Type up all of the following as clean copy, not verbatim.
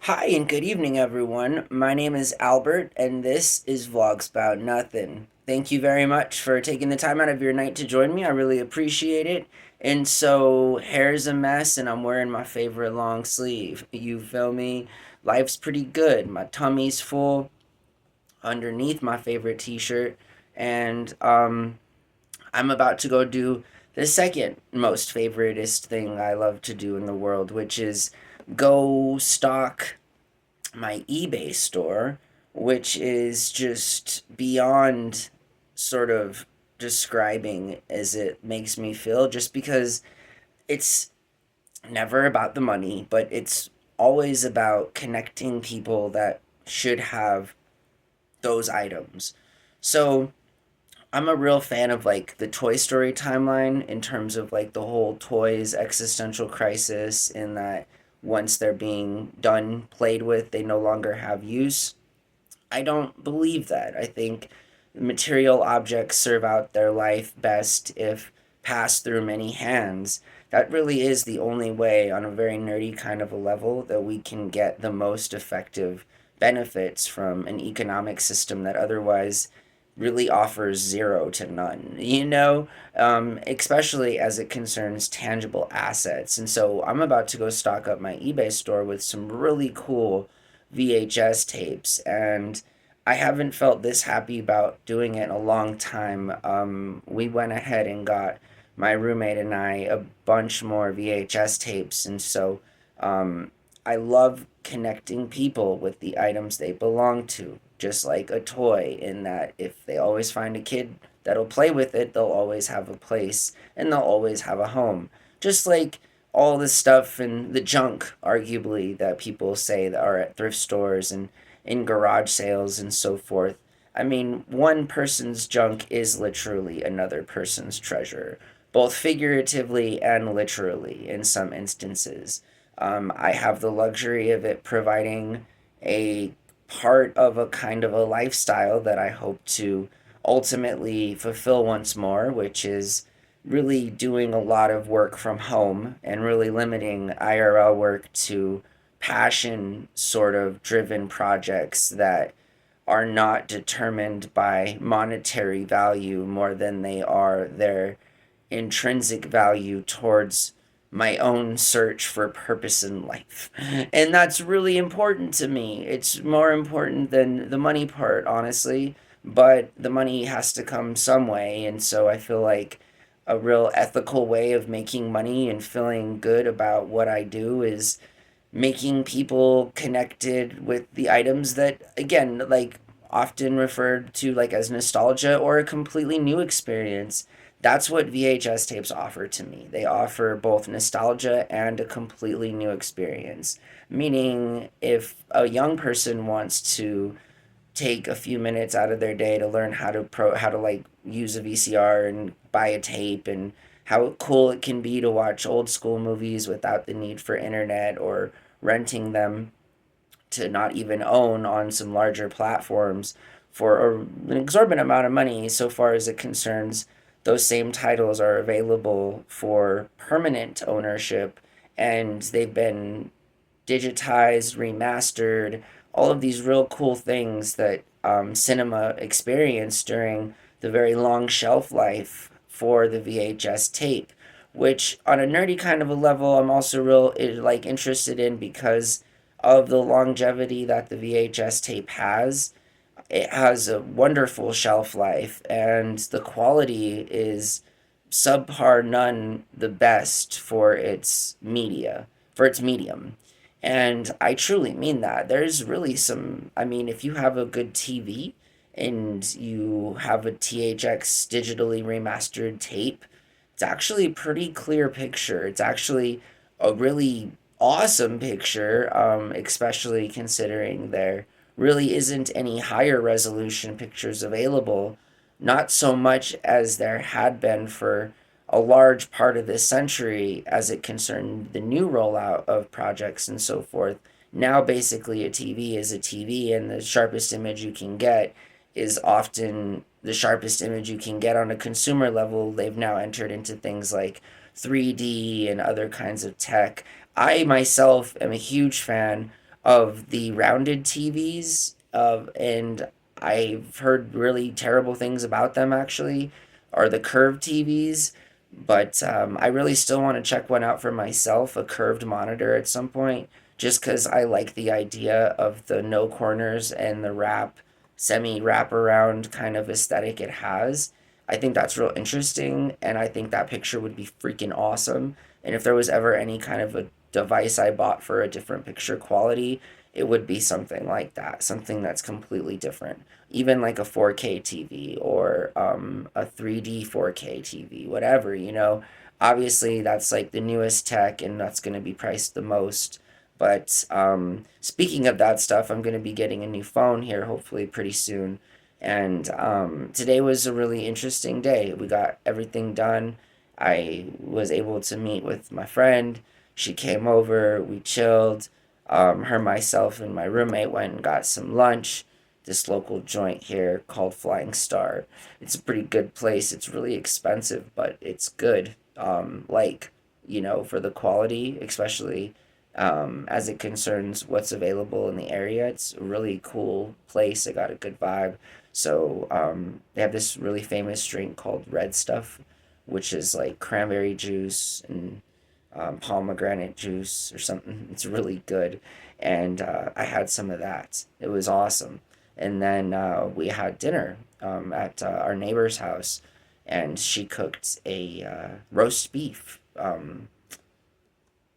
Hi and good evening, everyone. My name is Albert, and this is VlogsBoutNothin. Thank you very much for taking the time out of your night to join me. I really appreciate it. And so, hair's a mess, and I'm wearing my favorite long sleeve. You feel me? Life's pretty good. My tummy's full underneath my favorite t shirt, and I'm about to go do the second most favoritist thing I love to do in the world, which is go stalk my eBay store, which is just beyond sort of describing as it makes me feel, just because it's never about the money, but it's always about connecting people that should have those items. So I'm a real fan of like the Toy Story timeline in terms of like the whole toys existential crisis, in that once they're being done, played with, they no longer have use. I don't believe that. I think material objects serve out their life best if passed through many hands. That really is the only way, on a very nerdy kind of a level, that we can get the most effective benefits from an economic system that otherwise really offers zero to none, especially as it concerns tangible assets. And so I'm about to go stock up my eBay store with some really cool VHS tapes, and I haven't felt this happy about doing it in a long time. We went ahead and got my roommate and I a bunch more VHS tapes, and so um, I love connecting people with the items they belong to, just like a toy, in that if they always find a kid that'll play with it, they'll always have a place and they'll always have a home. Just like all the stuff and the junk, arguably, that people say that are at thrift stores and in garage sales and so forth. I mean, one person's junk is literally another person's treasure, both figuratively and literally in some instances. I have the luxury of it providing a part of a kind of a lifestyle that I hope to ultimately fulfill once more, which is really doing a lot of work from home and really limiting IRL work to passion sort of driven projects that are not determined by monetary value more than they are their intrinsic value towards my own search for purpose in life. And that's really important to me. It's more important than the money part, honestly, but the money has to come some way. And so I feel like a real ethical way of making money and feeling good about what I do is making people connected with the items that, again, like often referred to like as nostalgia or a completely new experience. That's what VHS tapes offer to me. They offer both nostalgia and a completely new experience. Meaning, if a young person wants to take a few minutes out of their day to learn how to like use a VCR and buy a tape, and how cool it can be to watch old school movies without the need for internet or renting them, to not even own on some larger platforms for an exorbitant amount of money. So far as it concerns, those same titles are available for permanent ownership, and they've been digitized, remastered, all of these real cool things that cinema experienced during the very long shelf life for the VHS tape. Which, on a nerdy kind of a level, I'm also real like interested in because of the longevity that the VHS tape has. It has a wonderful shelf life, and the quality is subpar none the best for its media, for its medium. And I truly mean that. There's really some, I mean, if you have a good TV and you have a THX digitally remastered tape, it's actually a pretty clear picture. It's actually a really awesome picture, especially considering there really isn't any higher resolution pictures available, not so much as there had been for a large part of this century as it concerned the new rollout of projects and so forth. Now, basically, a TV is a TV, and the sharpest image you can get is often the sharpest image you can get on a consumer level. They've now entered into things like 3D and other kinds of tech. I myself am a huge fan of the rounded TVs, and I've heard really terrible things about them actually, or the curved TVs. But I really still want to check one out for myself, a curved monitor at some point, just because I like the idea of the no corners and the semi wraparound kind of aesthetic it has. I think that's real interesting, and I think that picture would be freaking awesome. And if there was ever any kind of a device I bought for a different picture quality, it would be something like that, something that's completely different. Even like a 4K TV or a 3D 4K TV, whatever, you know. Obviously, that's like the newest tech and that's going to be priced the most. But speaking of that stuff, I'm going to be getting a new phone here hopefully pretty soon. And today was a really interesting day. We got everything done. I was able to meet with my friend. She came over, we chilled. Her, myself, and my roommate went and got some lunch. This local joint here called Flying Star. It's a pretty good place. It's really expensive, but it's good. For the quality, especially as it concerns what's available in the area. It's a really cool place. I got a good vibe. So they have this really famous drink called Red Stuff, which is like cranberry juice and pomegranate juice or something. It's really good. And I had some of that. It was awesome. And then we had dinner at our neighbor's house, and she cooked a roast beef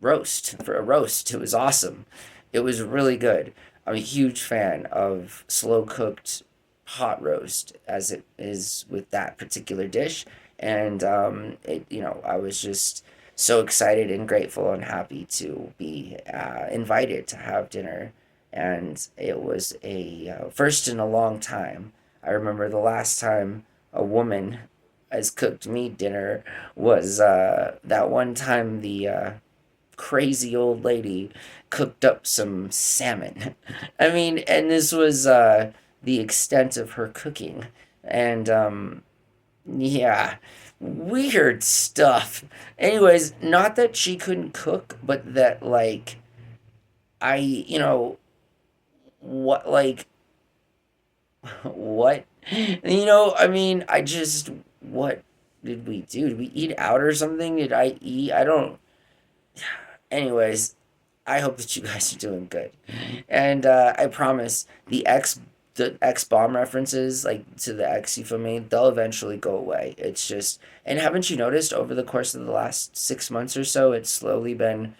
roast for a roast. It was awesome. It was really good. I'm a huge fan of slow cooked hot roast as it is with that particular dish. And I was just so excited and grateful and happy to be invited to have dinner. And it was a first in a long time. I remember the last time a woman has cooked me dinner was that one time the crazy old lady cooked up some salmon. I mean, and this was the extent of her cooking. And yeah, weird stuff. Anyways, not that she couldn't cook, but that, like, what, like, what? I mean, what did we do? Did we eat out or something? Did I eat? I don't. Anyways, I hope that you guys are doing good. And I promise the X bomb references, like to the X, you feel me? They'll eventually go away. It's just, and haven't you noticed over the course of the last 6 months or so, it's slowly been,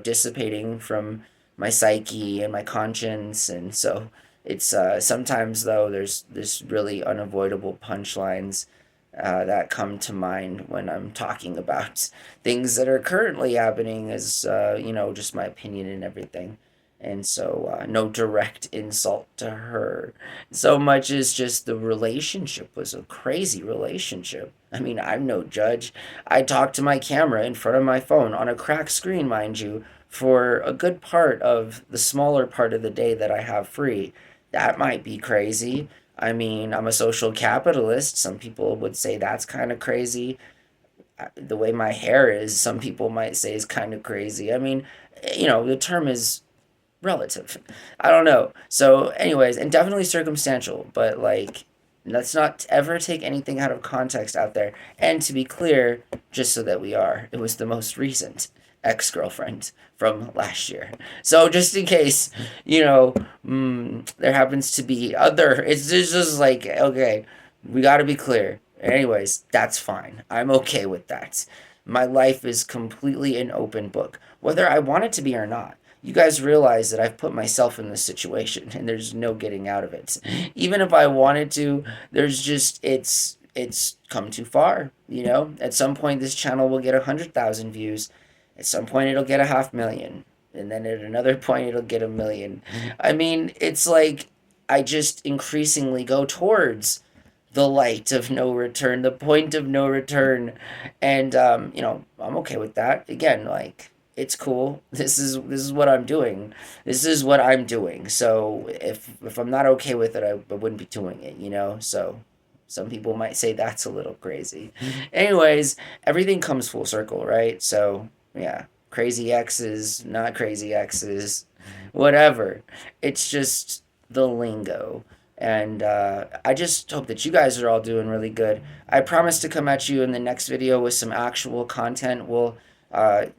dissipating from my psyche and my conscience. And so it's sometimes though there's this really unavoidable punchlines that come to mind when I'm talking about things that are currently happening, as just my opinion and everything. And so, no direct insult to her, so much as just the relationship was a crazy relationship. I mean, I'm no judge. I talked to my camera in front of my phone on a cracked screen, mind you, for a good part of the smaller part of the day that I have free. That might be crazy. I mean, I'm a social capitalist. Some people would say that's kind of crazy. The way my hair is, some people might say is kind of crazy. I mean, the term is relative. I don't know. So, anyways, and definitely circumstantial, but like, let's not ever take anything out of context out there. And to be clear, just so that it was the most recent ex girlfriend from last year. So, just in case, there happens to be it's just like, okay, we got to be clear. Anyways, that's fine. I'm okay with that. My life is completely an open book, whether I want it to be or not. You guys realize that I've put myself in this situation and there's no getting out of it. Even if I wanted to, there's just it's come too far, At some point this channel will get 100,000 views. At some point it'll get 500,000. And then at another point it'll get 1 million. I mean, it's like I just increasingly go towards the light of no return, the point of no return. And I'm okay with that. Again, like, it's cool. This is what I'm doing. This is what I'm doing. So if I'm not okay with it, I wouldn't be doing it. So some people might say that's a little crazy. Anyways, everything comes full circle, right? So yeah, crazy exes, not crazy exes. whatever. It's just the lingo. And I just hope that you guys are all doing really good. I promise to come at you in the next video with some actual content. We'll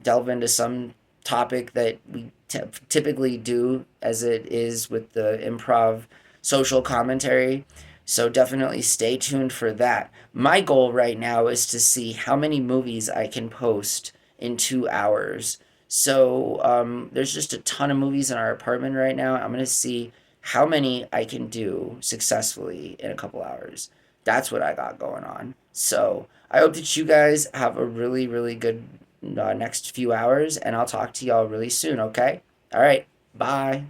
delve into some topic that we typically do, as it is with the improv social commentary. So definitely stay tuned for that. My goal right now is to see how many movies I can post in 2 hours. So there's just a ton of movies in our apartment right now. I'm going to see how many I can do successfully in a couple hours. That's what I got going on. So I hope that you guys have a really, really good next few hours, and I'll talk to y'all really soon, okay? All right, bye.